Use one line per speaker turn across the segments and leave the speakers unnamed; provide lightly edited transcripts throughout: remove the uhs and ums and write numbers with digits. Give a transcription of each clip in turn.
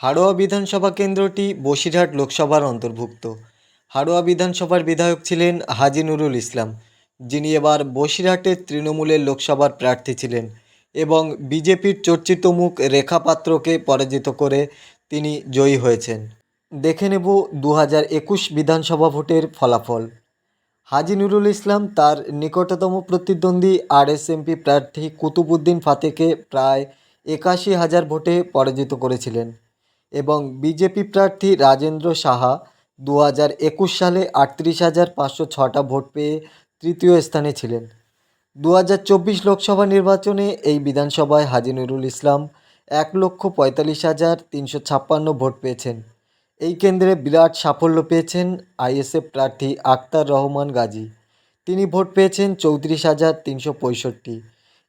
হাড়োয়া বিধানসভা কেন্দ্রটি বসিরহাট লোকসভার অন্তর্ভুক্ত। হাড়োয়া বিধানসভার বিধায়ক ছিলেন হাজী নুরুল ইসলাম, যিনি এবার বসিরহাটের তৃণমূলের লোকসভার প্রার্থী ছিলেন এবং বিজেপির চর্চিত মুখ রেখা পাত্রকে পরাজিত করে তিনি জয়ী হয়েছেন। দেখে নেব 2021 বিধানসভা ভোটের ফলাফল। হাজী নুরুল ইসলাম তার নিকটতম প্রতিদ্বন্দ্বী আরএসএমপি প্রার্থী কুতুবুদ্দিন ফাতেকে প্রায় 81,000 ভোটে পরাজিত করেছিলেন এবং বিজেপি প্রার্থী রাজেন্দ্র সাহা 2021 সালে 38,506টা ভোট পেয়ে তৃতীয় স্থানে ছিলেন। 2024 লোকসভা নির্বাচনে এই বিধানসভায় হাজী নুরুল ইসলাম 1,45,356 ভোট পেয়েছেন। এই কেন্দ্রে বিরাট সাফল্য পেয়েছেন আইএসএফ প্রার্থী আক্তার রহমান গাজী। তিনি ভোট পেয়েছেন 34,365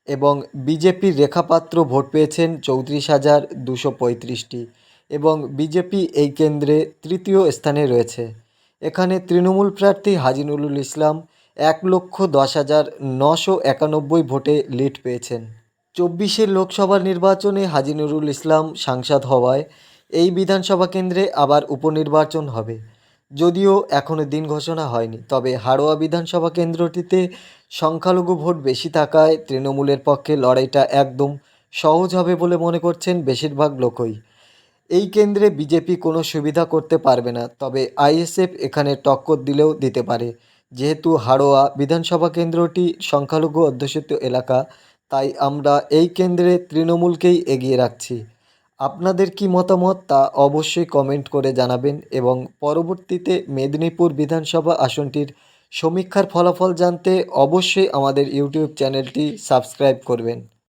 এবং বিজেপির রেখাপাত্র ভোট পেয়েছেন 34,235টি এবং বিজেপি এই কেন্দ্রে তৃতীয় স্থানে রয়েছে। এখানে তৃণমূল প্রার্থী হাজী নুরুল ইসলাম 1,10,991 ভোটে লিড পেয়েছেন। 24 লোকসভা নির্বাচনে হাজী নুরুল ইসলাম সাংসদ হওয়ায় এই বিধানসভা কেন্দ্রে আবার উপনির্বাচন হবে। যদিও এখনও দিন ঘোষণা হয়নি, তবে হাড়োয়া বিধানসভা কেন্দ্রটিতে সংখ্যালঘু ভোট বেশি থাকায় তৃণমূলের পক্ষে লড়াইটা একদম সহজ হবে বলে মনে করছেন বেশিরভাগ লোকই। এই কেন্দ্রে বিজেপি কোনো সুবিধা করতে পারবে না, তবে আইএসএফ এখানে টক্কর দিলেও দিতে পারে। যেহেতু হাড়োয়া বিধানসভা কেন্দ্রটি সংখ্যালঘু অধ্যুষিত এলাকা, তাই আমরা এই কেন্দ্রে তৃণমূলকেই এগিয়ে রাখছি। আপনাদের কি মতামত তা অবশ্যই কমেন্ট করে জানাবেন এবং পরবর্তীতে মেদিনীপুর বিধানসভা আসনটির সমীক্ষার ফলাফল জানতে অবশ্যই আমাদের ইউটিউব চ্যানেলটি সাবস্ক্রাইব করবেন।